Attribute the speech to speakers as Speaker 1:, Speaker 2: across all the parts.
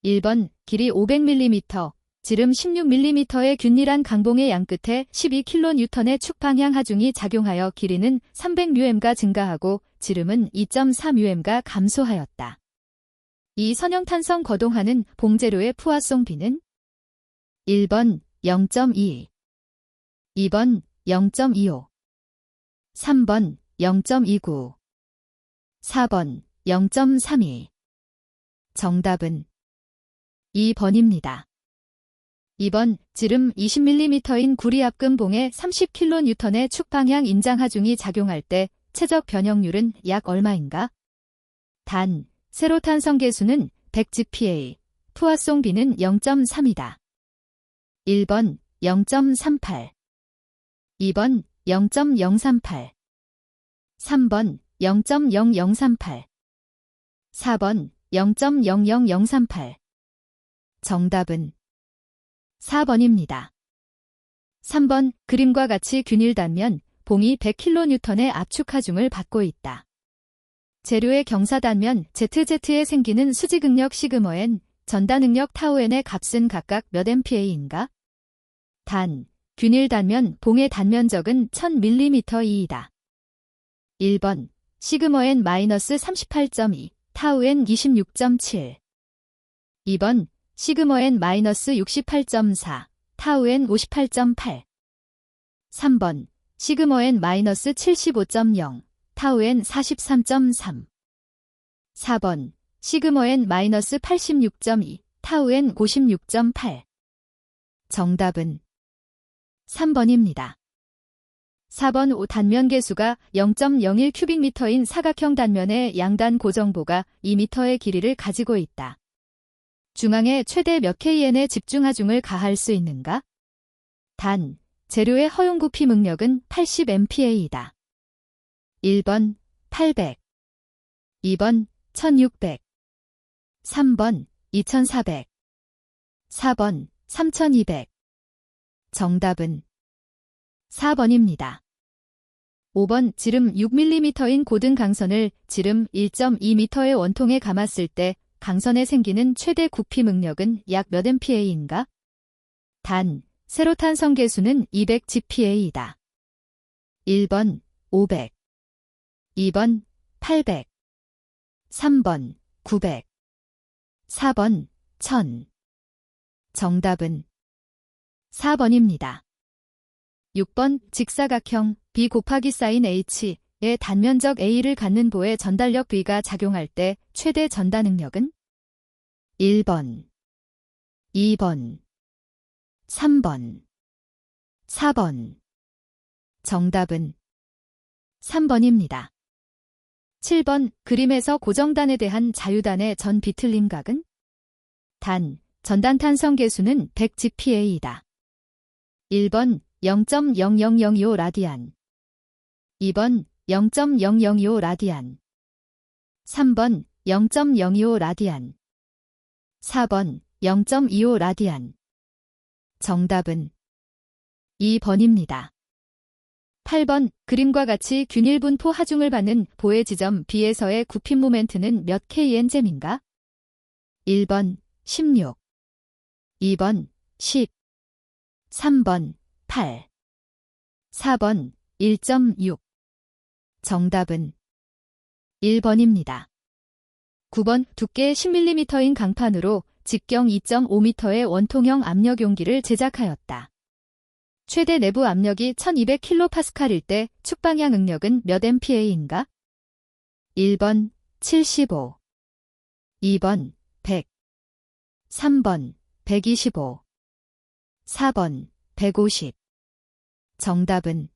Speaker 1: 1번 길이 500mm, 지름 16mm의 균일한 강봉의 양끝에 12kN의 축방향 하중이 작용하여 길이는 300μm가 증가하고 지름은 2.4μm가 감소하였다. 이 선형탄성 거동하는 봉재료의 포화송 비는 1번 0.2, 2번 0.25, 3번 0.29, 4번 0.32. 정답은 2번입니다. 2번 지름 20mm인 구리 앞근봉에 30kN의 축방향 인장 하중이 작용할 때 최적 변형률은 약 얼마인가? 단, 세로탄성 계수는 100GPa, 포화송 비는 0.3이다. 1번 0.38, 2번 0.038, 3번 0.0038, 4번 0.00038. 정답은 4번입니다. 3번 그림과 같이 균일단면 봉이 100kN의 압축 하중을 받고 있다. 재료의 경사단면 ZZ에 생기는 수직응력 시그머엔, 전단응력 타우엔의 값은 각각 몇 MPa인가? 단, 균일단면 봉의 단면적은 1000mm이다. 1번 시그머엔 -38.2, 타우엔 26.7. 2번 시그머엔 -68.4, 타우엔 58.8. 3번 시그머엔 -75.0, 타우엔 43.3. 4번 시그머엔 -86.2, 타우엔 56.8. 정답은 3번입니다. 4번 단면 계수가 0.01 큐빅미터인 사각형 단면의 양단 고정보가 2m의 길이를 가지고 있다. 중앙에 최대 몇 KN의 집중 하중을 가할 수 있는가? 단, 재료의 허용 부피 응력은 80MPa이다. 1번 800, 2번 1600, 3번 2400, 4번 3200. 정답은 4번입니다. 5번 지름 6mm인 고등 강선을 지름 1.2m의 원통에 감았을 때 강선에 생기는 최대 구피 응력은 약 몇 MPa인가? 단, 세로탄성 계수는 200GPa이다. 1번 500, 2번 800, 3번 900, 4번 1000. 정답은 4번입니다. 6번 직사각형 B 곱하기 사인 H의 단면적 A를 갖는 보의 전달력 B가 작용할 때 최대 전단 응력은? 1번, 2번, 3번, 4번. 정답은 3번입니다. 7번 그림에서 고정단에 대한 자유단의 전 비틀림 각은? 단, 전단탄성 계수는 100GPa이다. 1번 0.00025 라디안, 2번 0.0025 라디안, 3번 0.025 라디안, 4번 0.25 라디안. 정답은 2번입니다. 8번 그림과 같이 균일 분포 하중을 받는 보의 지점 B에서의 굽힘 모멘트는 몇 KN잼인가? 1번 16, 2번 10, 3번 8, 4번 1.6. 정답은 1번입니다. 9번 두께 10mm인 강판으로 직경 2.5m의 원통형 압력 용기를 제작하였다. 최대 내부 압력이 1200kPa일 때 축방향 응력은 몇 MPa인가? 1번 75, 2번 100, 3번 125, 4번 150. 정답은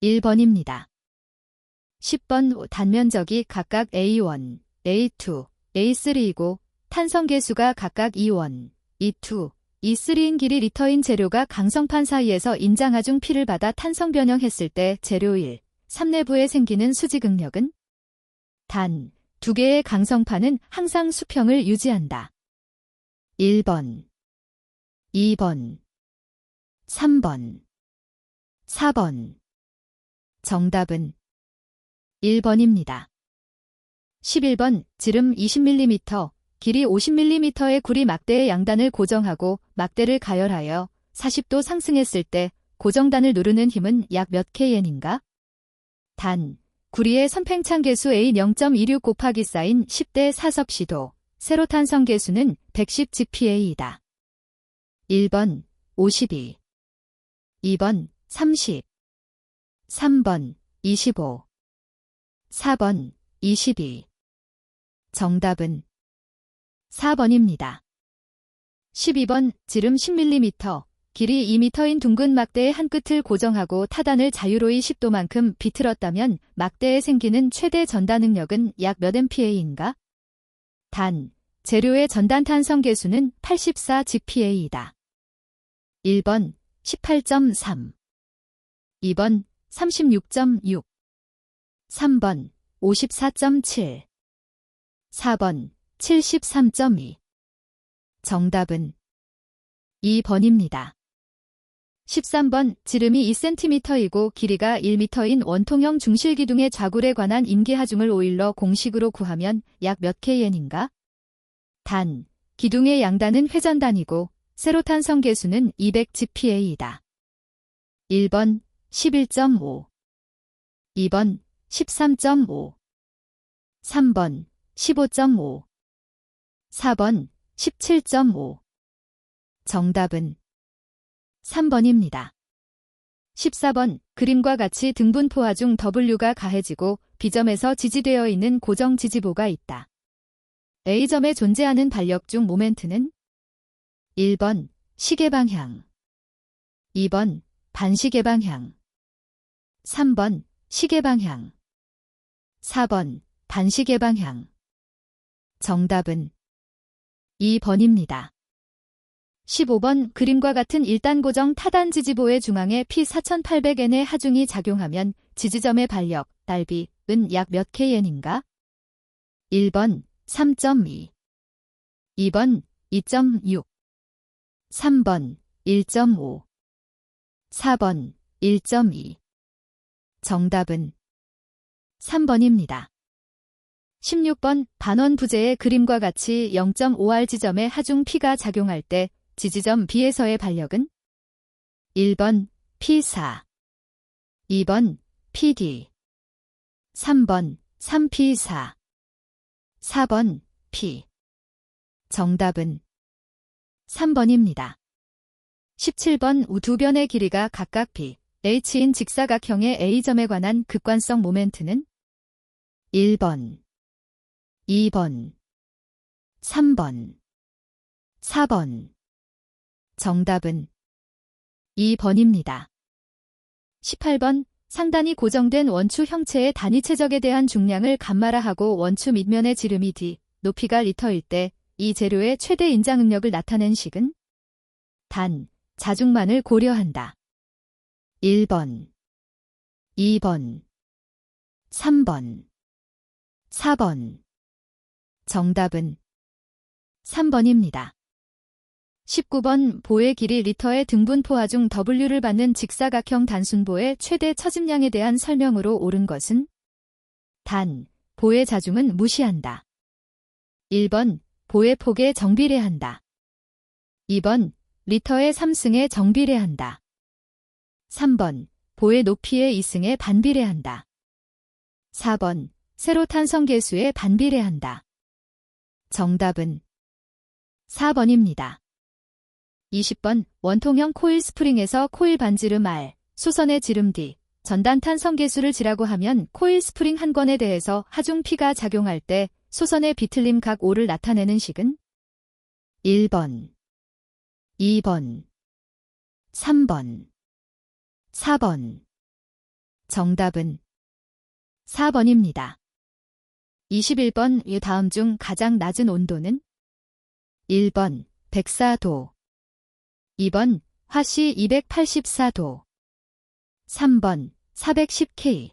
Speaker 1: 1번입니다. 10번 단면적이 각각 A1, A2, A3이고 탄성 계수가 각각 E1, E2, E3인 길이 리터인 재료가 강성판 사이에서 인장하중 P를 받아 탄성 변형했을 때 재료 1, 3 내부에 생기는 수직 응력은? 단, 두 개의 강성판은 항상 수평을 유지한다. 1번, 2번, 3번, 4번. 정답은 1번입니다. 11번 지름 20mm, 길이 50mm의 구리 막대의 양단을 고정하고 막대를 가열하여 40도 상승했을 때 고정단을 누르는 힘은 약 몇 kN인가? 단, 구리의 선팽창 계수 A 0.26 곱하기 사인 10대 4섭씨도, 세로탄성 계수는 110 GPa이다. 1번 52, 2번 30, 3번 25, 4번 22. 정답은 4번입니다. 12번 지름 10mm, 길이 2m인 둥근 막대의 한 끝을 고정하고 타단을 자유로이 10도만큼 비틀었다면 막대에 생기는 최대 전단 응력은 약 몇 MPa인가? 단, 재료의 전단 탄성 계수는 84 GPa이다. 1번 18.3, 2번 36.6, 3번 54.7, 4번 73.2. 정답은 2번입니다. 13번 지름이 2cm이고 길이가 1m인 원통형 중실기둥의 좌굴에 관한 임기하중을 오일러 공식으로 구하면 약 몇 kN인가? 단, 기둥의 양단은 회전단이고 세로탄성 계수는 200 GPa이다. 1번 11.5, 2번 13.5, 3번 15.5, 4번 17.5. 정답은 3번입니다. 14번 그림과 같이 등분포화 중 W가 가해지고 B점에서 지지되어 있는 고정 지지보가 있다. A점에 존재하는 반력 중 모멘트는 1번 시계방향, 2번 반시계방향, 3번 시계방향, 4번 반시계방향. 정답은 2번입니다. 15번 그림과 같은 1단 고정 타단 지지보의 중앙에 P4800N의 하중이 작용하면 지지점의 반력, 날비은 약 몇 kN인가? 1번 3.2, 2번 2.6, 3번 1.5, 4번 1.2. 정답은 3번입니다. 16번 반원 부재의 그림과 같이 0.5R 지점에 하중 P가 작용할 때 지지점 B에서의 반력은 1번 P4, 2번 PD, 3번 3P4, 4번 P. 정답은 3번입니다. 17번 두 변의 길이가 각각 B, H인 직사각형의 A점에 관한 극관성 모멘트는 1번, 2번, 3번, 4번. 정답은 2번입니다. 18번 상단이 고정된 원추 형체의 단위 최적에 대한 중량을 감마라하고 원추 밑면의 지름이 D, 높이가 리터일 때 이 재료의 최대 인장 응력을 나타낸 식은? 단, 자중만을 고려한다. 1번, 2번, 3번, 4번. 정답은 3번입니다. 19번 보의 길이 리터의 등분포화 중 W를 받는 직사각형 단순보의 최대 처짐량에 대한 설명으로 옳은 것은? 단, 보의 자중은 무시한다. 1번 보의 폭에 정비례한다. 2번 리터의 3승에 정비례한다. 3번 보의 높이의 2승에 반비례한다. 4번 세로탄성 계수에 반비례한다. 정답은 4번입니다. 20번 원통형 코일 스프링에서 코일 반지름 R, 수선의 지름 D, 전단 탄성 계수를 G라고 하면 코일 스프링 한 건에 대해서 하중 P가 작용할 때 수선의 비틀림 각 5를 나타내는 식은? 1번, 2번, 3번, 4번. 정답은 4번입니다. 21번 이 다음 중 가장 낮은 온도는? 1번 104도, 2번 화씨 284도, 3번 410K,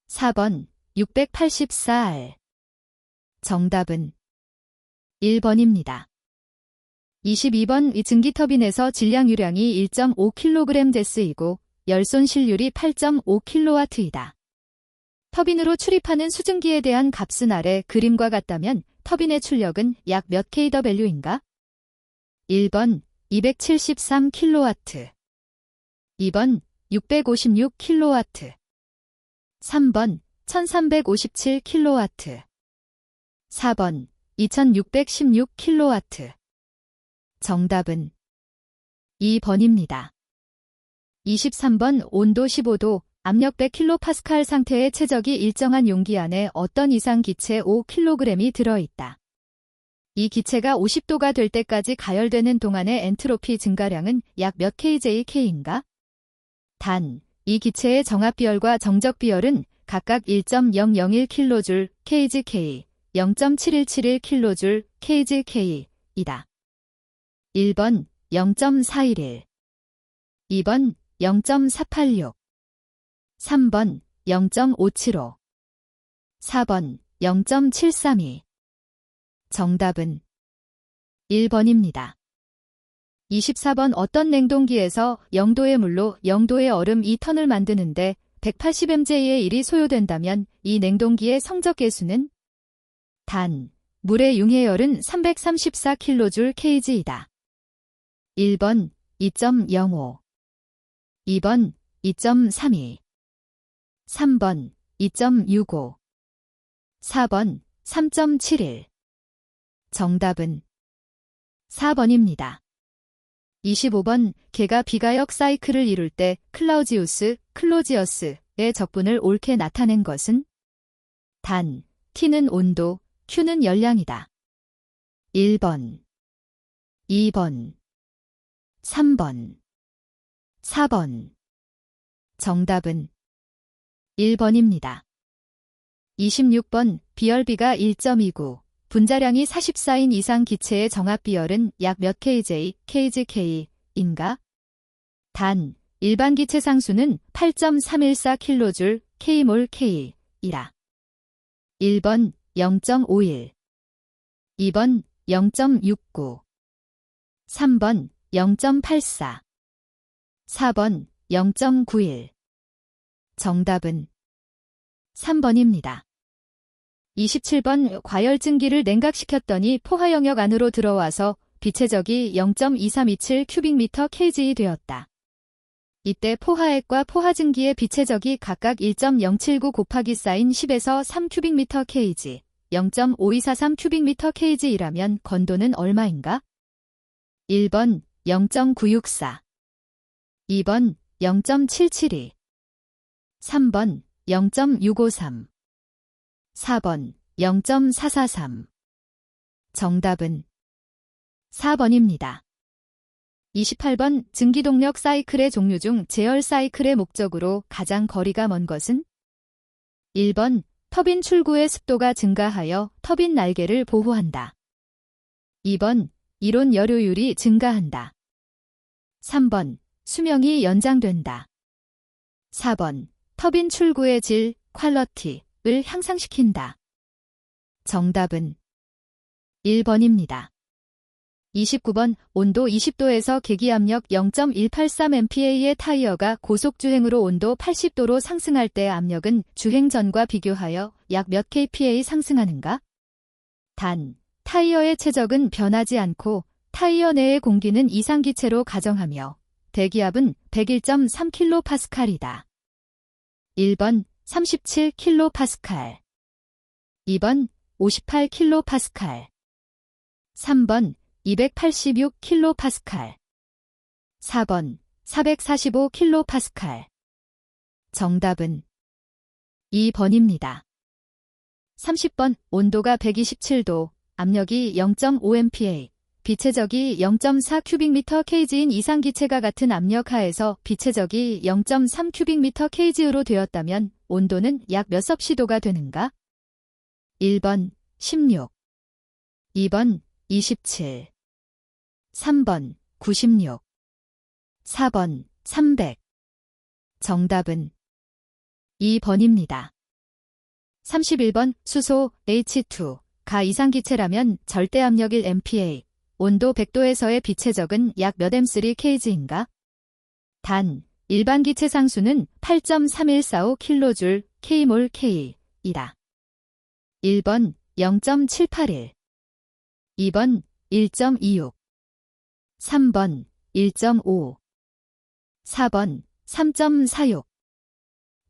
Speaker 1: 4번 684R. 정답은 1번입니다. 22번 이 증기터빈에서 질량 유량이 1.5kg/S이고 열손 실률이 8.5kW이다. 터빈으로 출입하는 수증기에 대한 값은 아래 그림과 같다면 터빈의 출력은 약 몇 kW인가? 1번 273kW, 2번 656kW, 3번 1357kW, 4번 2616kW. 정답은 2번입니다. 23번 온도 15도, 압력 100kPa 상태의 최적이 일정한 용기 안에 어떤 이상 기체 5kg이 들어있다. 이 기체가 50도가 될 때까지 가열되는 동안의 엔트로피 증가량은 약 몇 kJk인가? 단, 이 기체의 정합 비열과 정적 비열은 각각 1.001kJ kgK, 0.7171kJ kgK이다. 1번 0.411, 2번 0.486, 3번 0.575, 4번 0.732. 정답은 1번입니다. 24번 어떤 냉동기에서 0도의 물로 0도의 얼음 2턴을 만드는데 180mj의 일이 소요된다면 이 냉동기의 성적 계수는? 단, 물의 융해열은 334kJ kg이다. 1번 2.05, 2번 2.32, 3번 2.65, 4번 3.71. 정답은 4번입니다. 25번 개가 비가역 사이클을 이룰 때 클로지어스의 적분을 옳게 나타낸 것은? 단, T는 온도, Q는 열량이다. 1번, 2번, 3번, 4번. 정답은 1번입니다. 26번 비열비가 1.29, 분자량이 44인 이상 기체의 정합 비열은 약 몇 kJk인가? 단, 일반 기체 상수는 8.314kJ kmol/k이라. 1번 0.51, 2번 0.69, 3번 0.84, 4번 0.91. 정답은 3번입니다. 27번 과열증기를 냉각시켰더니 포화 영역 안으로 들어와서 빛의 적이 0.2327 큐빅미터 kg이 되었다. 이때 포화액과 포화증기의 빛의 적이 각각 1.079 곱하기 사인 10에서 3 큐빅미터 kg, 0.5243 큐빅미터 kg이라면 건도는 얼마인가? 1번 0.964, 2번 0.772, 3번 0.653, 4번 0.443. 정답은 4번입니다. 28번 증기동력 사이클의 종류 중 제열 사이클의 목적으로 가장 거리가 먼 것은? 1번 터빈 출구의 습도가 증가하여 터빈 날개를 보호한다. 2번 이론 여료율이 증가한다. 3번 수명이 연장된다. 4번 터빈 출구의 질, 퀄러티를 향상시킨다. 정답은 1번입니다. 29번 온도 20도에서 계기압력 0.183MPa의 타이어가 고속주행으로 온도 80도로 상승할 때 압력은 주행 전과 비교하여 약 몇 kPa 상승하는가? 단, 타이어의 최적은 변하지 않고 타이어 내의 공기는 이상기체로 가정하며 대기압은 101.3kPa이다. 1번 37kPa, 2번 58kPa, 3번 286kPa, 4번 445kPa. 정답은 2번입니다. 30번 온도가 127도, 압력이 0.5MPa, 빛의 적이 0.4 큐빅미터 kg인 이상기체가 같은 압력 하에서 빛의 적이 0.3 큐빅미터 kg로 되었다면 온도는 약 몇 섭씨도가 되는가? 1번 16, 2번 27, 3번 96, 4번 300. 정답은 2번입니다. 31번 수소 H2가 이상기체라면 절대압력 1MPa, 온도 100도에서의 빛의 적은 약 몇 M3kg인가? 단, 일반 기체 상수는 8.3145kJ kmol/k이다. 1번 0.781, 2번 1.26, 3번 1.5, 4번 3.46.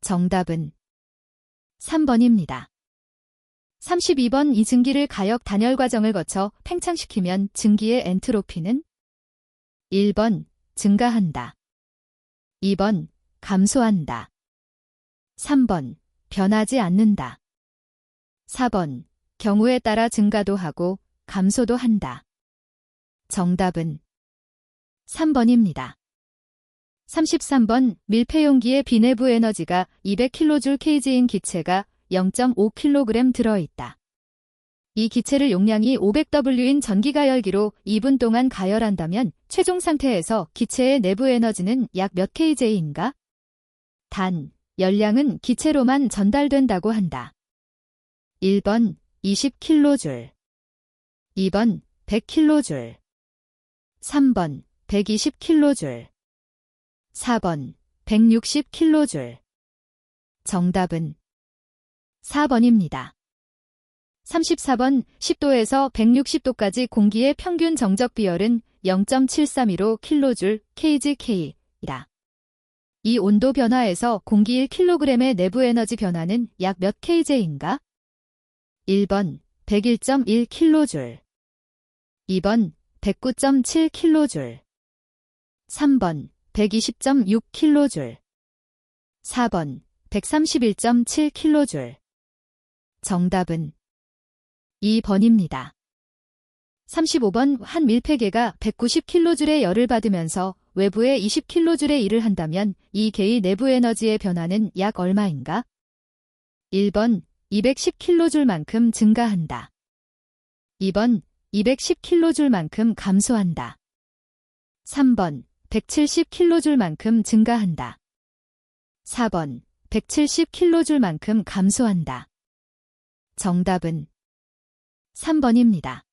Speaker 1: 정답은 3번입니다. 32번 이 증기를 가역 단열 과정을 거쳐 팽창시키면 증기의 엔트로피는 1번 증가한다. 2번 감소한다. 3번 변하지 않는다. 4번 경우에 따라 증가도 하고 감소도 한다. 정답은 3번입니다. 33번 밀폐용기의 비내부 에너지가 200kJkg인 기체가 0.5kg 들어있다. 이 기체를 용량이 500W인 전기가열기로 2분 동안 가열한다면 최종 상태에서 기체의 내부 에너지는 약 몇 kJ인가? 단, 열량은 기체로만 전달된다고 한다. 1번 20kJ, 2번 100kJ, 3번 120kJ, 4번 160kJ. 정답은 4번입니다. 34번 10도에서 160도까지 공기의 평균 정적 비열은 0.732로 kJ, kgk이다. 이 온도 변화에서 공기 1kg의 내부 에너지 변화는 약 몇 kJ인가? 1번 101.1kJ, 2번 109.7kJ, 3번 120.6kJ, 4번 131.7kJ. 정답은 2번입니다. 35번 한 밀폐개가 190kJ의 열을 받으면서 외부에 20kJ의 일을 한다면 이 개의 내부 에너지의 변화는 약 얼마인가? 1번 210kJ만큼 증가한다. 2번 210kJ만큼 감소한다. 3번 170kJ만큼 증가한다. 4번 170kJ만큼 감소한다. 정답은 3번입니다.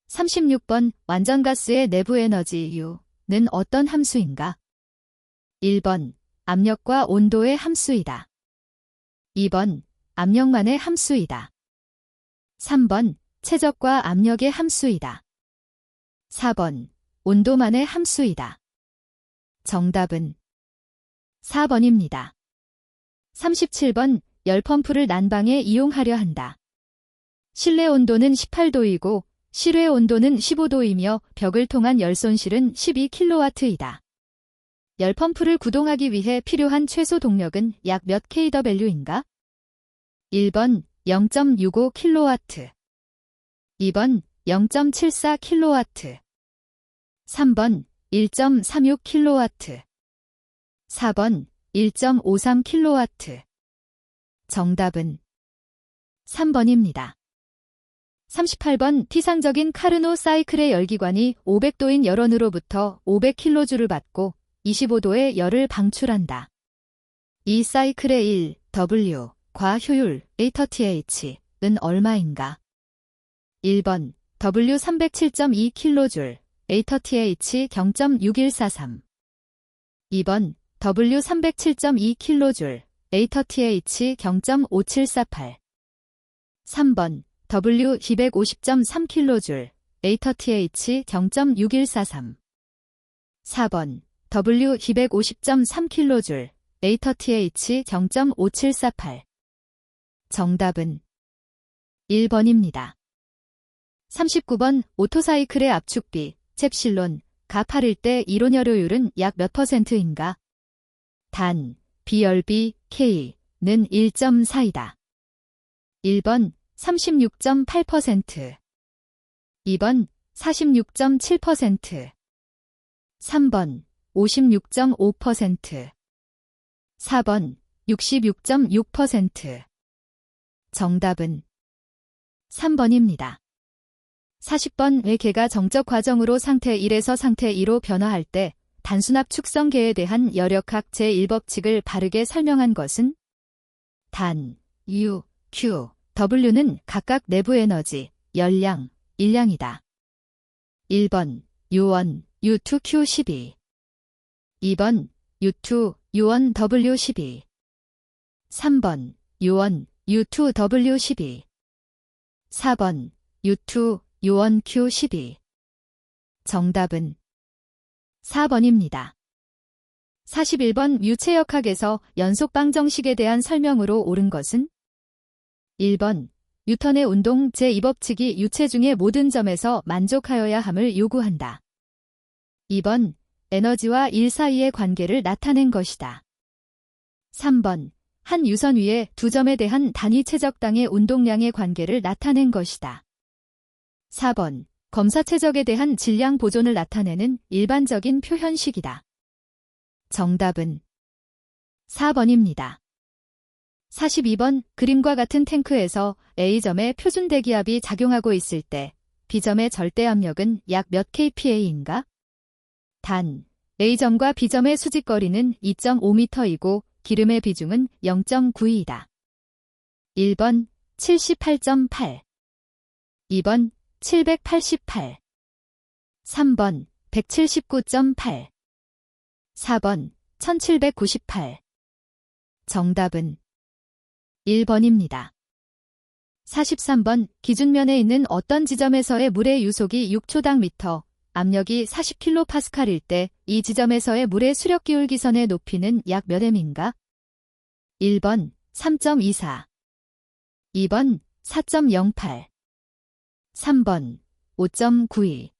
Speaker 1: 36번 완전가스의 내부 에너지 U는 어떤 함수인가? 1번 압력과 온도의 함수이다. 2번 압력만의 함수이다. 3번 최적과 압력의 함수이다. 4번 온도만의 함수이다. 정답은 4번입니다. 37번 열펌프를 난방에 이용하려 한다. 실내 온도는 18도이고 실외 온도는 15도이며 벽을 통한 열 손실은 12kW이다. 열펌프를 구동하기 위해 필요한 최소 동력은 약 몇 kW인가? 1번 0.65kW, 2번 0.74kW, 3번 1.36kW, 4번 1.53kW. 정답은 3번입니다. 38번 피상적인 카르노 사이클의 열기관이 500도인 열원으로부터 500kJ를 받고 25도의 열을 방출한다. 이 사이클의 1W 과 효율 A30H는 얼마인가? 1번 W 307.2kJ, A30H 0.6143. 2번 W 307.2kJ, A30H 0.5748. 3번 W 250.3kJ, A30H 0.6143. 4번 W 250.3kJ, A30H 0.5748. 정답은 1번입니다. 39번 오토사이클의 압축비, 첵실론, 가 8일 때 이론열효율은 약 몇 %인가? 단, 비열비, K는 1.4이다. 1번 36.8%, 2번 46.7%, 3번 56.5%, 4번 66.6%. 정답은 3번입니다. 40번 왜 개가 정적 과정으로 상태 1에서 상태 2로 변화할 때 단순압 축성계에 대한 열역학 제1법칙을 바르게 설명한 것은? 단, U, Q, W는 각각 내부 에너지, 열량, 일량이다. 1번 U1, U2, Q12, 2번 U2, U1, W12, 3번 U1, U2, W12, 4번 U2, 요원 Q12. 정답은 4번입니다. 41번 유체역학에서 연속방정식에 대한 설명으로 옳은 것은 1번 뉴턴의 운동 제2법칙이 유체 중의 모든 점에서 만족하여야 함을 요구한다. 2번 에너지와 일 사이의 관계를 나타낸 것이다. 3번 한 유선 위에 두 점에 대한 단위 최적당의 운동량의 관계를 나타낸 것이다. 4번 검사 최적에 대한 질량 보존을 나타내는 일반적인 표현식이다. 정답은 4번입니다. 42번 그림과 같은 탱크에서 A점의 표준 대기압이 작용하고 있을 때 B점의 절대 압력은 약 몇 kPa인가? 단, A점과 B점의 수직거리는 2.5m이고 기름의 비중은 0.92이다. 1번 78.8 2번 788 3번 179.8 4번 1798 정답은 1번입니다. 43번 기준면에 있는 어떤 지점에서의 물의 유속이 6초당 미터, 압력이 40kPa일 때 이 지점에서의 물의 수력 기울기선의 높이는 약 몇 m인가? 1번 3.24 2번 4.08 3번 5.92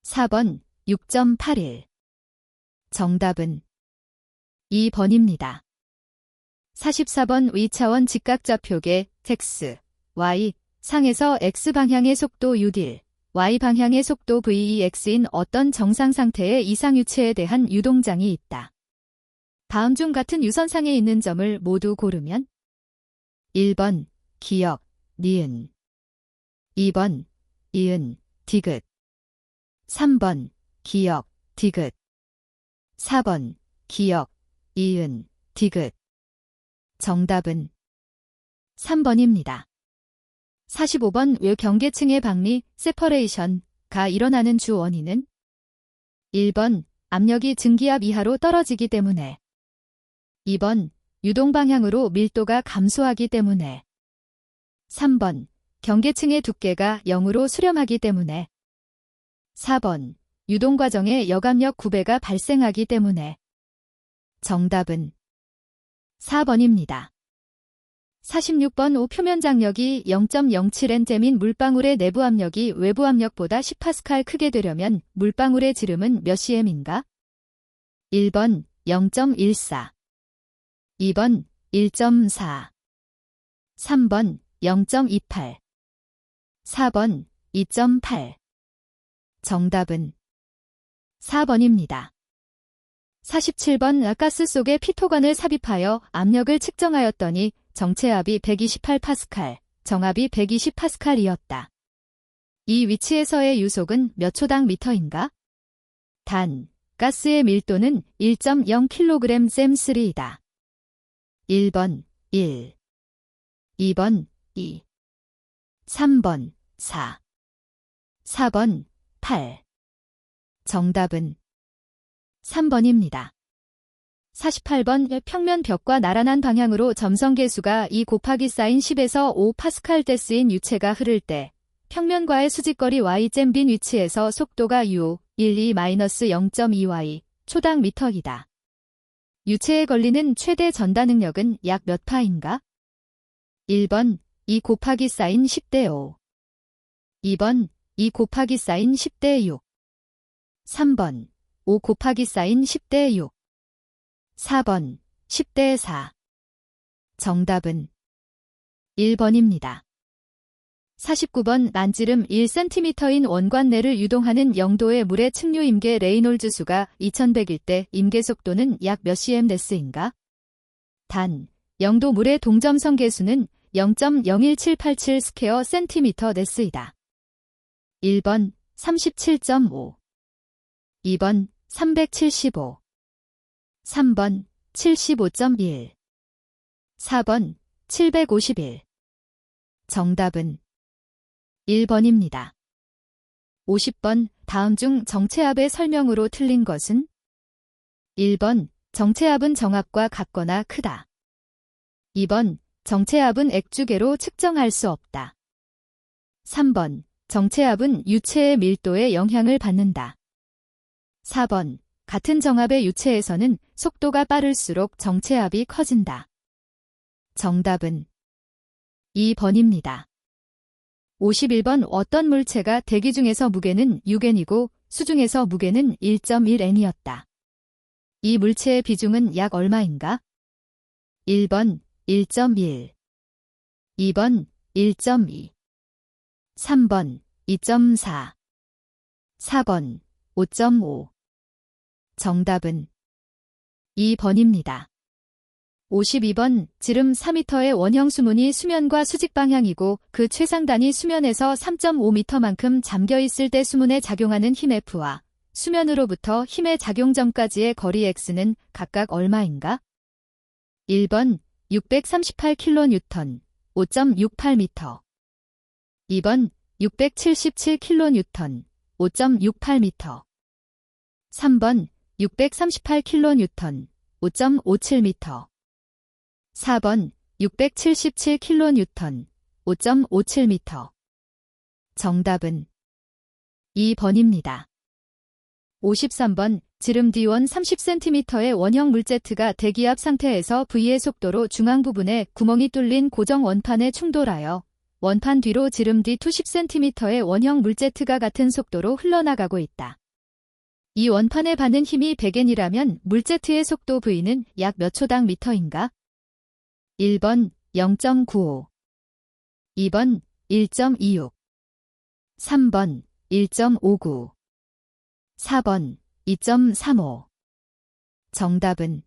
Speaker 1: 4번 6.81 정답은 2번입니다. 44번 V차원 직각좌표계 x, y 상에서 x방향의 속도 u1, y방향의 속도 vex인 어떤 정상 상태의 이상유체에 대한 유동장이 있다. 다음 중 같은 유선상에 있는 점을 모두 고르면 1번 기역, 니은 2번 이은, 디귿 3번 기역, 디귿 4번 기역, 이은, 디귿 정답은 3번입니다. 45번 왜 경계층의 박리, 세퍼레이션가 일어나는 주 원인은 1번 압력이 증기압 이하로 떨어지기 때문에 2번 유동 방향으로 밀도가 감소하기 때문에 3번 경계층의 두께가 0으로 수렴하기 때문에 4번 유동 과정에 역압력 구배가 발생하기 때문에 정답은 4번입니다. 46번 오 표면 장력이 0.07N잼인 물방울의 내부 압력이 외부 압력보다 10파스칼 크게 되려면 물방울의 지름은 몇 cm인가? 1번 0.14 2번 1.4 3번 0.28 4번 2.8 정답은 4번입니다. 47번 가스 속에 피토관을 삽입하여 압력을 측정하였더니 정체압이 128파스칼, 정압이 120파스칼이었다. 이 위치에서의 유속은 몇 초당 미터인가? 단, 가스의 밀도는 1.0kg 셈3이다. 1번 1 2번 2 3번 4 4번 8 정답은 3번입니다. 48번 평면 벽과 나란한 방향으로 점성계수가 2 곱하기 사인 10에서 5파스칼 데스인 유체가 흐를 때 평면과의 수직거리 y잼 빈 위치에서 속도가 u 12-0.2y 초당 미터이다. 유체에 걸리는 최대 전다 능력은 약 몇 파인가? 1번 2 곱하기 사인 10대 5 2번 2 곱하기 사인 10대 6 3번 5 곱하기 사인 10대 6 4번 10대 4 정답은 1번입니다. 49번 난지름 1cm인 원관 내를 유동하는 0도의 물의 측류 임계 레이놀즈 수가 2100일 때 임계 속도는 약 몇 cm/s인가? 단, 0도 물의 동점성 계수는 0.01787 스퀘어 센티미터 네스이다. 1번 37.5 2번 375 3번 75.1 4번 751 정답은 1번입니다. 50번 다음 중 정체압의 설명으로 틀린 것은 1번 정체압은 정압과 같거나 크다. 2번 정체압은 액주계로 측정할 수 없다. 3번 정체압은 유체의 밀도에 영향을 받는다. 4번. 같은 정압의 유체에서는 속도가 빠를수록 정체압이 커진다. 정답은 2번입니다. 51번. 어떤 물체가 대기 중에서 무게는 6N이고 수중에서 무게는 1.1N이었다. 이 물체의 비중은 약 얼마인가? 1번 1.1, 2번 1.2, 3번 2.4, 4번 5.5. 정답은 2번입니다. 52번. 지름 4m의 원형 수문이 수면과 수직 방향이고 그 최상단이 수면에서 3.5m만큼 잠겨있을 때 수문에 작용하는 힘 F와 수면으로부터 힘의 작용점까지의 거리 X는 각각 얼마인가? 1번 638kN, 5.68m. 2번 677kN, 5.68m. 3번 638kN, 5.57m. 4번 677kN, 5.57m. 정답은 2번입니다. 53번. 지름 D1 30cm의 원형 물제트가 대기압 상태에서 V의 속도로 중앙 부분에 구멍이 뚫린 고정 원판에 충돌하여 원판 뒤로 지름 D2 10cm의 원형 물제트가 같은 속도로 흘러나가고 있다. 이 원판에 받는 힘이 100N이라면 물제트의 속도 V는 약 몇 초당 미터인가? 1번 0.95, 2번 1.26, 3번 1.59, 4번 2.35. 정답은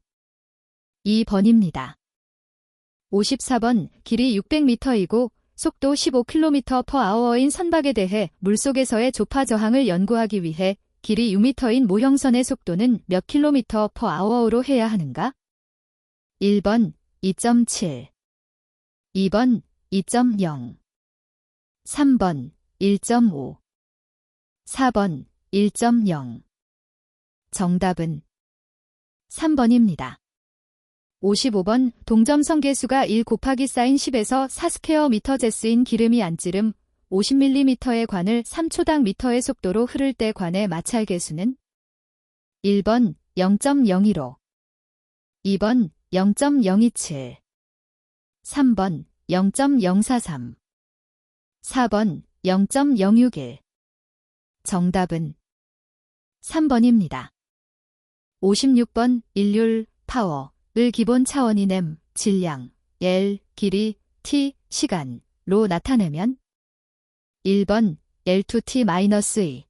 Speaker 1: 2번입니다. 54번. 길이 600m이고 속도 15km/h인 선박에 대해 물속에서의 조파 저항을 연구하기 위해 길이 6m인 모형선의 속도는 몇 km/h로 해야 하는가? 1번 2.7, 2번 2.0, 3번 1.5, 4번 1.0. 정답은 3번입니다. 55번. 동점선 계수가 1 곱하기 사인 10에서 4스퀘어미터 제스인 기름이 안지름 50mm의 관을 3초당 미터의 속도로 흐를 때 관의 마찰 계수는? 1번 0.015, 2번 0.027, 3번 0.043, 4번 0.061. 정답은 3번입니다. 56번. 일률, 파워를 기본 차원인 m, 질량, L, 길이, t, 시간로 나타내면? 1번 L2T-2,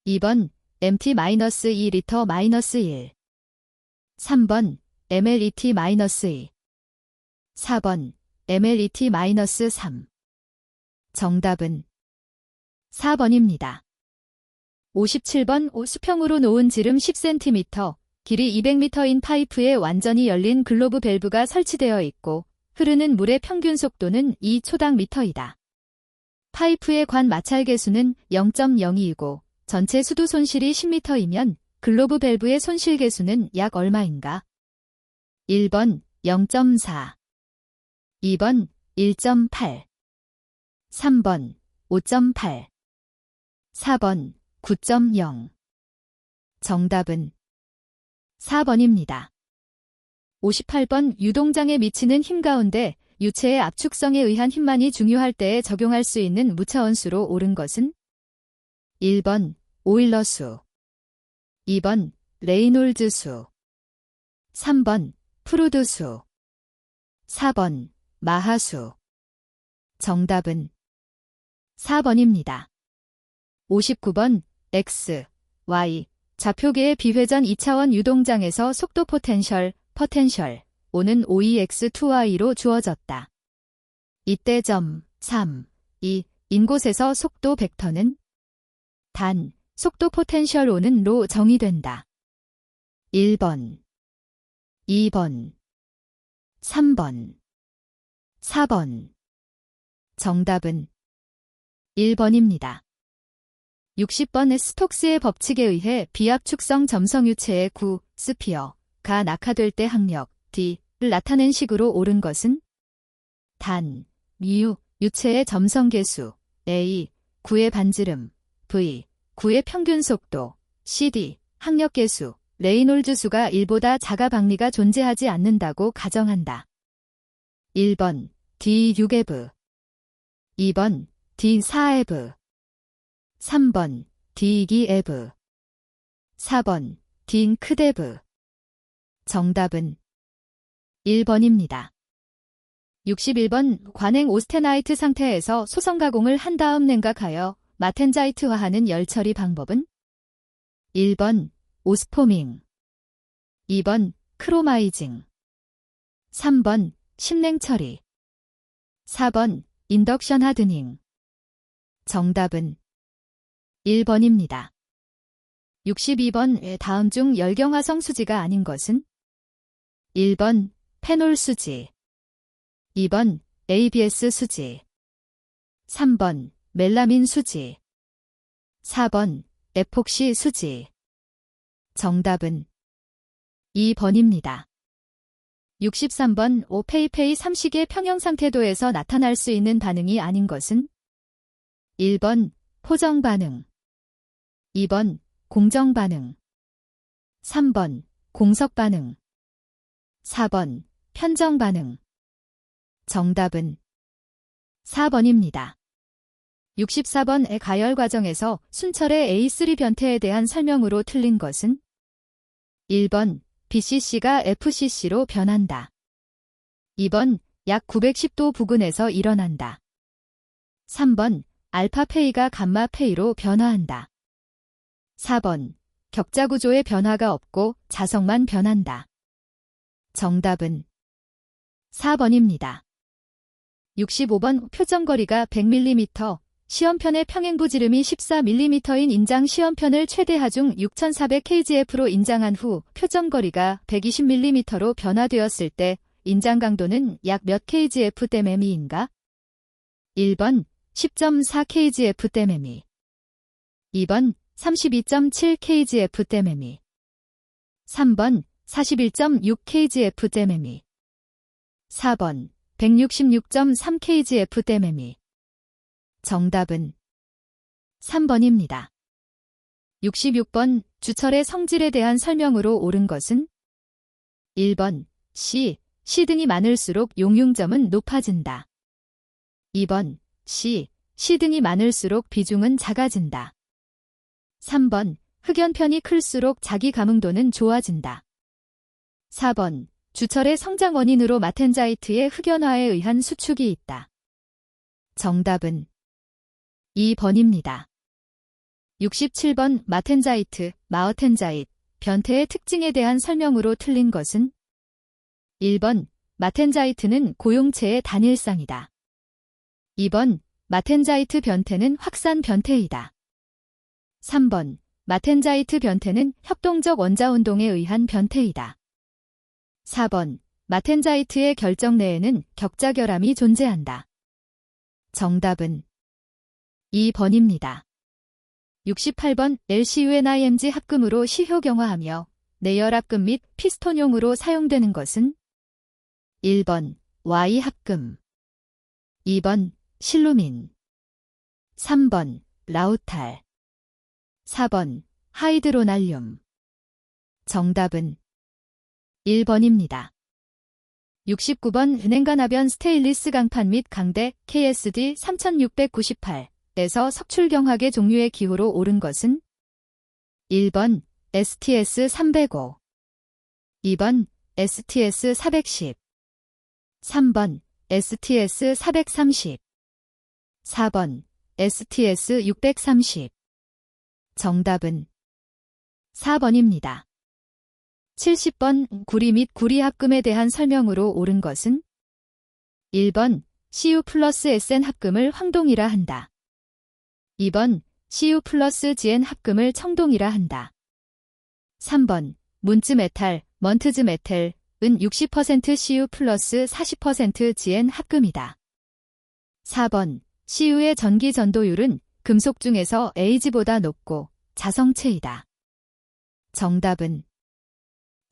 Speaker 1: 2번 MT-2L-1, 3번 MLET-2, 4번 MLET-3. 정답은 4번입니다. 57번. 수평으로 놓은 지름 10cm, 길이 200m인 파이프에 완전히 열린 글로브 밸브가 설치되어 있고 흐르는 물의 평균 속도는 2초당 미터이다. 파이프의 관 마찰 계수는 0.02이고 전체 수두 손실이 10m이면 글로브 밸브의 손실 계수는 약 얼마인가? 1번 0.4, 2번 1.8, 3번 5.8, 4번 9.0. 정답은 4번입니다. 58번. 유동장에 미치는 힘 가운데 유체의 압축성에 의한 힘만이 중요할 때에 적용할 수 있는 무차원수로 옳은 것은? 1번 오일러 수, 2번 레이놀즈 수, 3번 프루드 수, 4번 마하 수. 정답은 4번입니다. 59번. X, Y, 좌표계의 비회전 2차원 유동장에서 속도 포텐셜, O는 OEX2Y로 주어졌다. 이때 점, 3, 2인 곳에서 속도 벡터는? 단, 속도 포텐셜 O는 로 정의된다. 1번, 2번, 3번, 4번. 정답은 1번입니다. 60번. 스톡스의 법칙에 의해 비압축성 점성유체의 구, 스피어가 낙하될 때 항력, D를 나타낸 식으로 옳은 것은? 단, 유체의 점성계수, A, 구의 반지름, v, 구의 평균 속도, cd, 학력계수, 레이놀즈 수가 1보다 작아 박리가 존재하지 않는다고 가정한다. 1번 D6에브 2번 D4에브 3번 D2에브 4번 D 크데브 정답은 1번입니다. 61번 관행 오스테나이트 상태에서 소성 가공을 한 다음 냉각하여 마텐자이트화하는 열처리 방법은 1번 오스포밍 2번 크로마이징 3번 심냉 처리 4번 인덕션 하드닝 정답은 1번입니다. 62번 다음 중 열경화성 수지가 아닌 것은 1번 페놀 수지 2번 ABS 수지 3번 멜라민 수지 4번 에폭시 수지 정답은 2번입니다. 63번 오페이페이 3식의 평형상태도에서 나타날 수 있는 반응이 아닌 것은 1번 포정반응 2번 공정반응 3번 공석반응 4번 편정반응 정답은 4번입니다. 64번의 가열 과정에서 순철의 A3 변태에 대한 설명으로 틀린 것은 1번 BCC가 FCC로 변한다. 2번 약 910도 부근에서 일어난다. 3번 알파페이가 감마페이로 변화한다. 4번 격자구조의 변화가 없고 자성만 변한다. 정답은 4번입니다. 65번 표정거리가 100mm, 시험편의 평행부 지름이 14mm인 인장 시험편을 최대 하중 6400kgf로 인장한 후 표정거리가 120mm로 변화되었을 때 인장 강도는 약 몇 kgf/mm인가? 1번 10.4kgf/mm 2번 32.7kgf/mm 3번 41.6kgf/mm 4번 166.3kgf/mm 정답은 3번입니다. 66번 주철의 성질에 대한 설명으로 옳은 것은 1번 C등이 많을수록 용융점은 높아진다. 2번 C등이 많을수록 비중은 작아진다. 3번 흑연편이 클수록 자기 감응도는 좋아진다. 4번 주철의 성장 원인으로 마텐자이트의 흑연화에 의한 수축이 있다. 정답은 2번입니다. 67번 마텐자이트, 마어텐자잇, 변태의 특징에 대한 설명으로 틀린 것은 1번 마텐자이트는 고용체의 단일상이다. 2번 마텐자이트 변태는 확산 변태이다. 3번 마텐자이트 변태는 협동적 원자운동에 의한 변태이다. 4번 마텐자이트의 결정 내에는 격자결함이 존재한다. 정답은 2번입니다. 68번 LCUNIMG 합금으로 시효경화하며 내열 합금 및 피스톤용으로 사용되는 것은 1번 Y 합금 2번 실루민 3번 라우탈 4번 하이드로날륨 정답은 1번입니다. 69번 은행간하변 스테인리스 강판 및 강대 KSD 3698에서 석출경화계 종류의 기호로 옳은 것은 1번 STS 305 2번 STS 410 3번 STS 430 4번 STS 630 정답은 4번입니다. 70번 구리 및 구리 합금에 대한 설명으로 옳은 것은 1번 CU 플러스 SN 합금을 황동이라 한다. 2번 CU 플러스 GN 합금을 청동이라 한다. 3번 문츠 메탈, 먼트즈 메탈은 60% CU 플러스 40% GN 합금이다. 4번 CU의 전기 전도율은 금속 중에서 Ag보다 높고 자성체이다. 정답은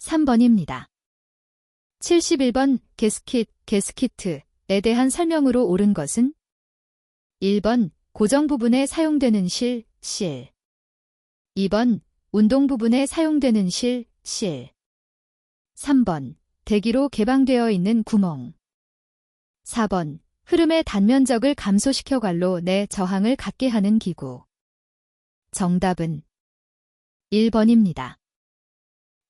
Speaker 1: 3번입니다. 71번 게스킷, 게스키트에 대한 설명으로 옳은 것은 1번 고정 부분에 사용되는 실, 2번, 운동 부분에 사용되는 실, 3번, 대기로 개방되어 있는 구멍. 4번, 흐름의 단면적을 감소시켜 관로 내 저항을 갖게 하는 기구. 정답은 1번입니다.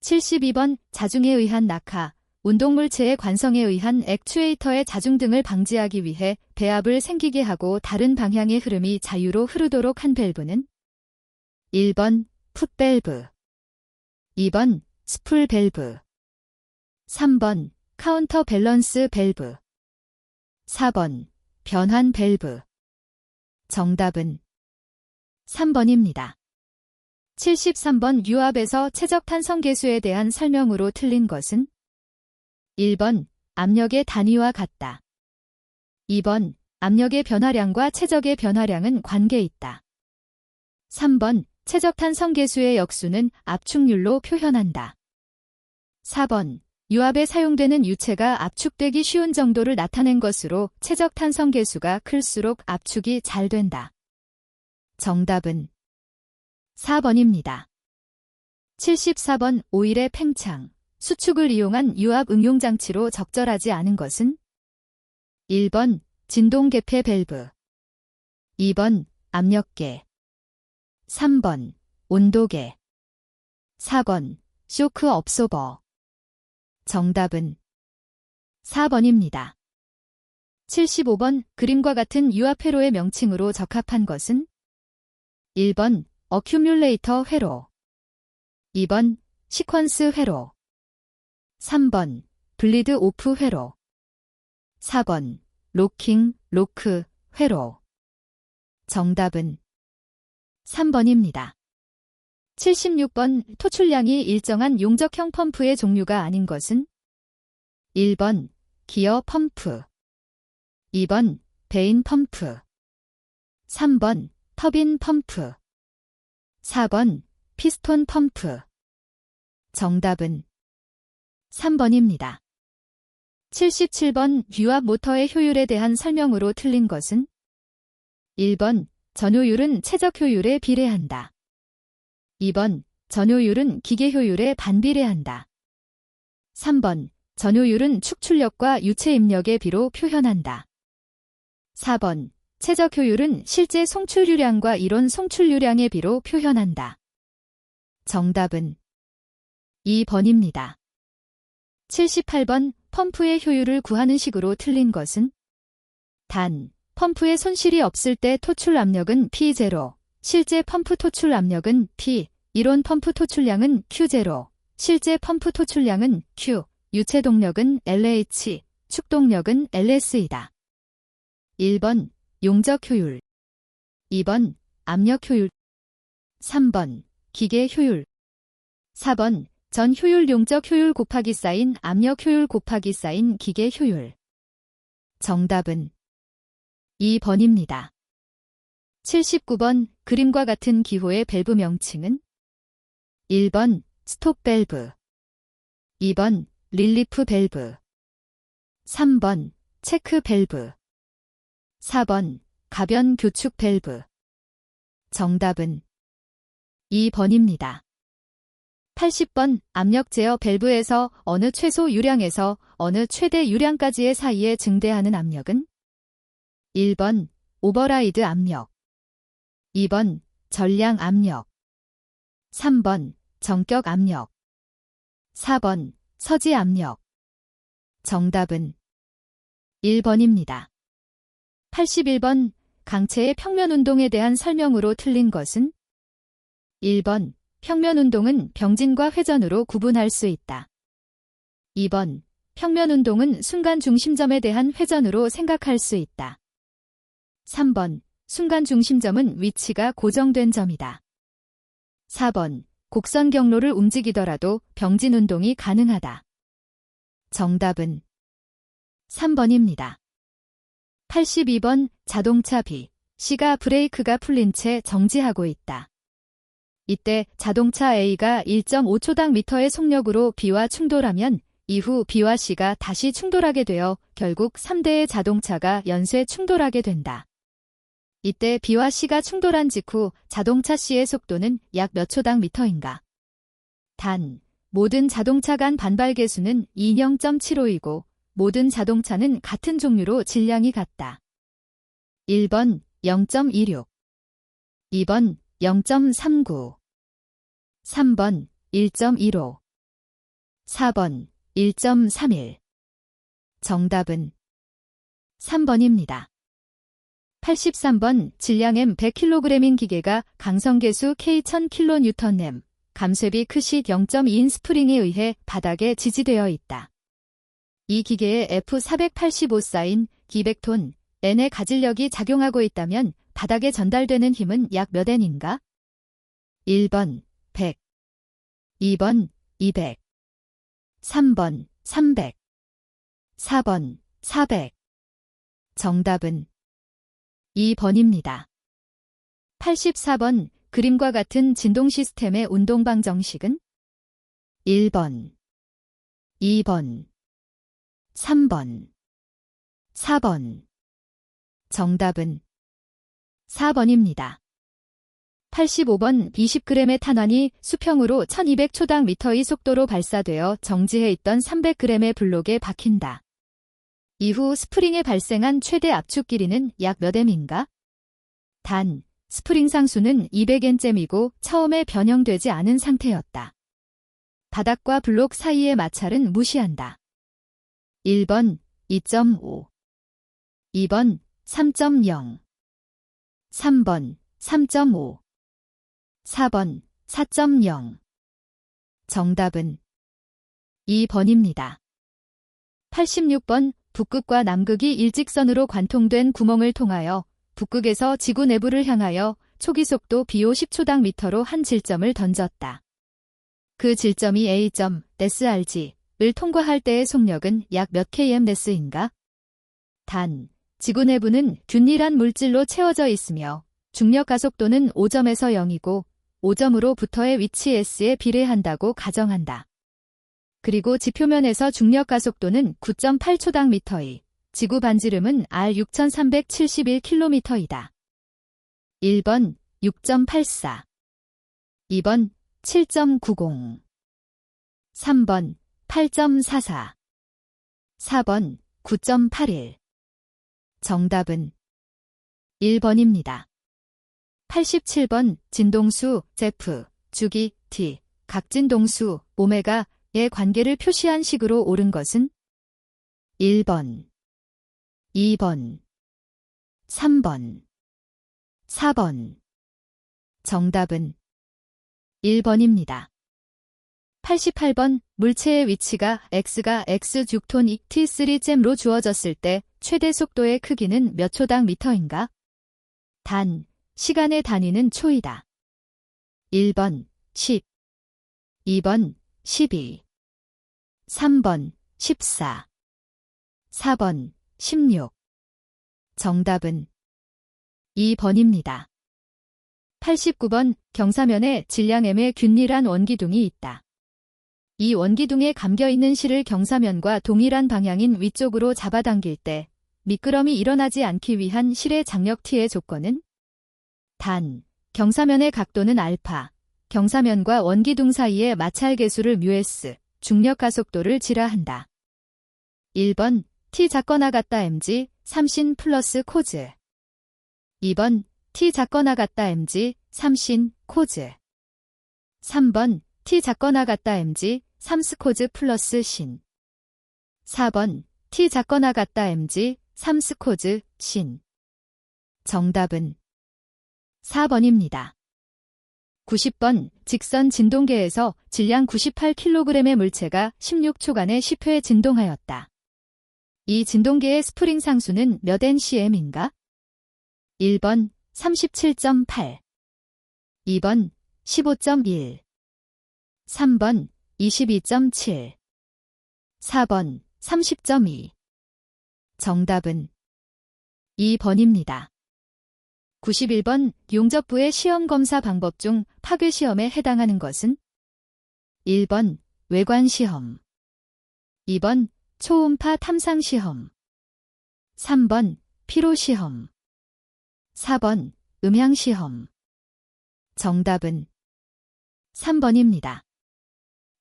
Speaker 1: 72번, 자중에 의한 낙하. 운동물체의 관성에 의한 액추에이터의 자중 등을 방지하기 위해 배압을 생기게 하고 다른 방향의 흐름이 자유로 흐르도록 한 밸브는 1번, 풋밸브, 2번, 스풀 밸브, 3번, 카운터 밸런스 밸브, 4번, 변환 밸브. 정답은 3번입니다. 73번, 유압에서 최적 탄성 계수에 대한 설명으로 틀린 것은 1번, 압력의 단위와 같다. 2번, 압력의 변화량과 최적의 변화량은 관계 있다. 3번, 최적 탄성 계수의 역수는 압축률로 표현한다. 4번, 유압에 사용되는 유체가 압축되기 쉬운 정도를 나타낸 것으로 최적 탄성 계수가 클수록 압축이 잘 된다. 정답은 4번입니다. 74번, 오일의 팽창. 수축을 이용한 유압 응용 장치로 적절하지 않은 것은 1번, 진동 개폐 밸브, 2번, 압력계, 3번, 온도계, 4번, 쇼크 업소버. 정답은 4번입니다. 75번, 그림과 같은 유압 회로의 명칭으로 적합한 것은 1번, 어큐뮬레이터 회로, 2번, 시퀀스 회로, 3번, 블리드 오프 회로, 4번, 로킹, 로크, 회로. 정답은 3번입니다. 76번, 토출량이 일정한 용접형 펌프의 종류가 아닌 것은 1번, 기어 펌프, 2번, 베인 펌프, 3번, 터빈 펌프, 4번, 피스톤 펌프. 정답은 3번입니다. 77번, 유압 모터의 효율에 대한 설명으로 틀린 것은 1번, 전효율은 최적 효율에 비례한다. 2번, 전효율은 기계 효율에 반비례한다. 3번, 전효율은 축출력과 유체 입력의 비로 표현한다. 4번, 최적 효율은 실제 송출유량과 이론 송출유량의 비로 표현한다. 정답은 2번입니다. 78번, 펌프의 효율을 구하는 식으로 틀린 것은 단, 펌프에 손실이 없을 때 토출 압력은 P0, 실제 펌프 토출 압력은 P, 이론 펌프 토출량은 Q0, 실제 펌프 토출량은 Q, 유체 동력은 LH, 축동력은 LS이다. 1번, 용적 효율, 2번, 압력 효율, 3번, 기계 효율, 4번, 전 효율 용적 효율 곱하기 쌓인 압력 효율 곱하기 쌓인 기계 효율. 정답은 2번입니다. 79번, 그림과 같은 기호의 밸브 명칭은 1번, 스톱 밸브, 2번, 릴리프 밸브, 3번, 체크 밸브, 4번, 가변 교축 밸브. 정답은 2번입니다. 80번, 압력 제어 밸브에서 어느 최소 유량에서 어느 최대 유량까지의 사이에 증대하는 압력은 1번, 오버라이드 압력, 2번, 전량 압력, 3번, 정격 압력, 4번, 서지 압력. 정답은 1번입니다. 81번, 강체의 평면 운동에 대한 설명으로 틀린 것은 1번, 평면 운동은 병진과 회전으로 구분할 수 있다. 2번, 평면 운동은 순간 중심점에 대한 회전으로 생각할 수 있다. 3번, 순간 중심점은 위치가 고정된 점이다. 4번, 곡선 경로를 움직이더라도 병진 운동이 가능하다. 정답은 3번입니다. 82번, 자동차 B, C가 브레이크가 풀린 채 정지하고 있다. 이때 자동차 A가 1.5초당 미터의 속력으로 B와 충돌하면 이후 B와 C가 다시 충돌하게 되어 결국 3대의 자동차가 연쇄 충돌하게 된다. 이때 B와 C가 충돌한 직후 자동차 C의 속도는 약 몇 초당 미터인가? 단, 모든 자동차 간 반발 계수는 0.75이고 모든 자동차는 같은 종류로 질량이 같다. 1번 0.26, 2번 0.39, 3번 1.15, 4번 1.31. 정답은 3번입니다. 83번 질량 M 100kg인 기계가 강성계수 K 1000kN, 감쇄비 크식 0.2인 스프링에 의해 바닥에 지지되어 있다. 이 기계에 F485 쌓인 200톤 N의 가질력이 작용하고 있다면 바닥에 전달되는 힘은 약 몇 N인가? 1번 100, 2번 200, 3번 300, 4번 400. 정답은 2번입니다. 84번 그림과 같은 진동 시스템의 운동방 정식은? 1번, 2번, 3번, 4번. 정답은 4번입니다. 85번 20g의 탄환이 수평으로 1200초당 미터의 속도로 발사되어 정지해 있던 300g의 블록에 박힌다. 이후 스프링에 발생한 최대 압축 길이는 약 몇 M인가? 단, 스프링 상수는 200N쯤이고 처음에 변형되지 않은 상태였다. 바닥과 블록 사이의 마찰은 무시한다. 1번 2.5, 2번 3.0, 3번 3.5, 4번 4.0. 정답은 2번입니다. 86번 북극과 남극이 일직선으로 관통된 구멍을 통하여 북극에서 지구 내부를 향하여 초기 속도 BO 10초당 미터로 한 질점을 던졌다. 그 질점이 A.SRG를 통과할 때의 속력은 약 몇 km/s인가? 단, 지구 내부는 균일한 물질로 채워져 있으며 중력 가속도는 5점에서 0이고 5점으로부터의 위치 S에 비례한다고 가정한다. 그리고 지표면에서 중력 가속도는 9.8초당 미터이, 지구 반지름은 R6371km이다. 1번 6.84, 2번 7.90, 3번 8.44, 4번 9.81. 정답은 1번입니다. 87번 진동수 F, 주기 T, 각 진동수 오메가의 관계를 표시한 식으로 옳은 것은? 1번, 2번, 3번, 4번. 정답은 1번입니다. 88번 물체의 위치가 X가 X6톤 T3잼로 주어졌을 때 최대 속도의 크기는 몇 초당 미터인가? 단, 시간의 단위는 초이다. 1번 10, 2번 12, 3번 14, 4번 16. 정답은 2번입니다. 89번 경사면에 질량 M의 균일한 원기둥이 있다. 이 원기둥에 감겨있는 실을 경사면과 동일한 방향인 위쪽으로 잡아당길 때 미끄럼이 일어나지 않기 위한 실의 장력 T의 조건은? 단, 경사면의 각도는 알파, 경사면과 원기둥 사이의 마찰 계수를 뮤S, 중력 가속도를 지라한다. 1번 T 작거나 같다 mg 3신 플러스 코즈, 2번 T 작거나 같다 mg 3신 코즈, 3번 T 작거나 같다 mg 3스코즈 플러스 신, 4번 T 작거나 같다 mg 3스코즈 신. 정답은 4번입니다. 90번 직선 진동계에서 질량 98kg의 물체가 16초간의 10회 진동하였다. 이 진동계의 스프링 상수는 몇 NCM인가? 1번 37.8, 2번 15.1, 3번 22.7, 4번 30.2. 정답은 2번입니다. 91번 용접부의 시험검사 방법 중 파괴시험에 해당하는 것은? 1번 외관시험, 2번 초음파 탐상시험, 3번 피로시험, 4번 음향시험. 정답은 3번입니다.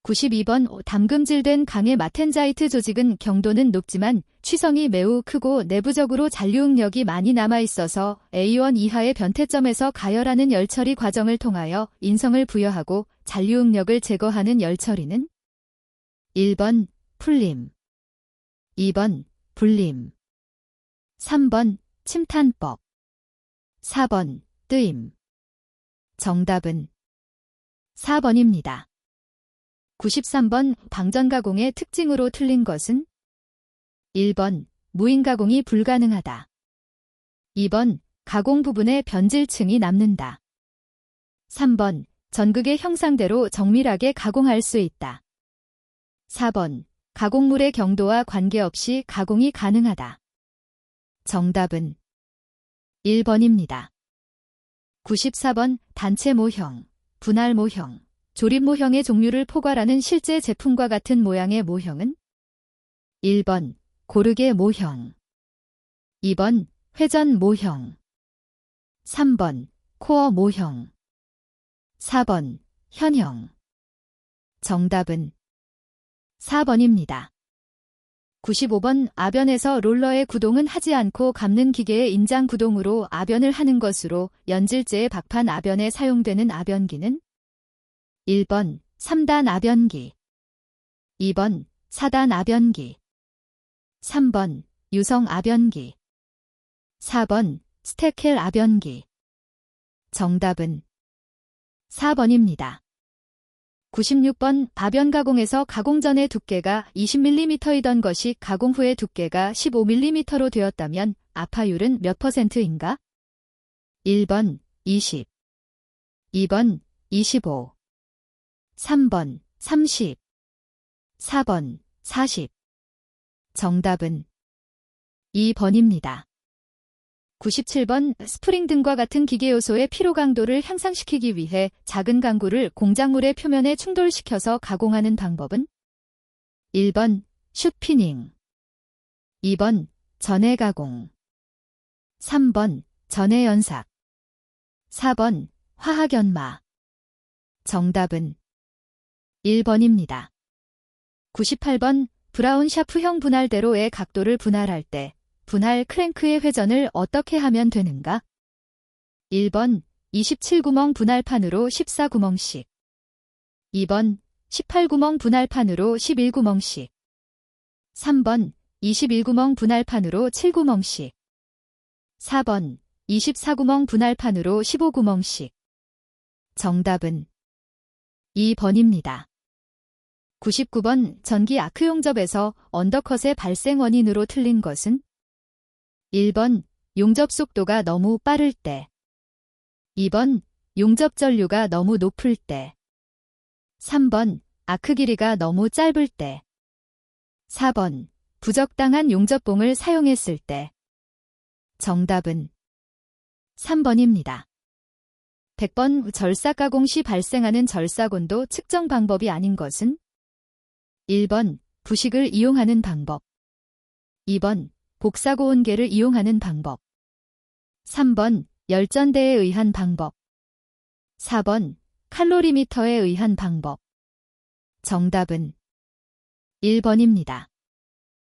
Speaker 1: 92번 담금질된 강의 마텐자이트 조직은 경도는 높지만 취성이 매우 크고 내부적으로 잔류응력이 많이 남아있어서 A1 이하의 변태점에서 가열하는 열처리 과정을 통하여 인성을 부여하고 잔류응력을 제거하는 열처리는 1번 풀림, 2번 불림, 3번 침탄법, 4번 뜨임. 정답은 4번입니다. 93번 방전가공의 특징으로 틀린 것은 1번 무인가공이 불가능하다. 2번 가공 부분에 변질층이 남는다. 3번 전극의 형상대로 정밀하게 가공할 수 있다. 4번 가공물의 경도와 관계없이 가공이 가능하다. 정답은 1번입니다. 94번 단체 모형, 분할 모형, 조립 모형의 종류를 포괄하는 실제 제품과 같은 모양의 모형은 1번 고르게 모형, 2번 회전 모형, 3번 코어 모형, 4번 현형. 정답은 4번입니다. 95번 아변에서 롤러의 구동은 하지 않고 감는 기계의 인장 구동으로 아변을 하는 것으로 연질제의 박판 아변에 사용되는 아변기는 1번 3단 아변기, 2번 4단 아변기, 3번 유성 아변기, 4번 스테켈 아변기. 정답은 4번입니다. 96번 아변 가공에서 가공 전의 두께가 20mm이던 것이 가공 후의 두께가 15mm로 되었다면 아파율은 몇 %인가? 1번 20, 2번 25, 3번 30, 4번 40. 정답은 2번입니다. 97번 스프링 등과 같은 기계 요소의 피로 강도를 향상시키기 위해 작은 강구를 공작물의 표면에 충돌시켜서 가공하는 방법은 1번 슈피닝, 2번 전해 가공, 3번 전해 연삭, 4번 화학 연마. 정답은 1번입니다. 98번 브라운 샤프형 분할대로의 각도를 분할할 때 분할 크랭크의 회전을 어떻게 하면 되는가? 1번 27구멍 분할판으로 14구멍씩, 2번 18구멍 분할판으로 11구멍씩, 3번 21구멍 분할판으로 7구멍씩, 4번 24구멍 분할판으로 15구멍씩. 정답은 2번입니다. 99번 전기 아크 용접에서 언더컷의 발생 원인으로 틀린 것은 1번 용접 속도가 너무 빠를 때, 2번 용접 전류가 너무 높을 때, 3번 아크 길이가 너무 짧을 때, 4번 부적당한 용접봉을 사용했을 때. 정답은 3번입니다. 100번 절삭 가공 시 발생하는 절삭 온도 측정 방법이 아닌 것은 1번 부식을 이용하는 방법, 2번 복사고 온계를 이용하는 방법, 3번 열전대에 의한 방법, 4번 칼로리미터에 의한 방법. 정답은 1번입니다.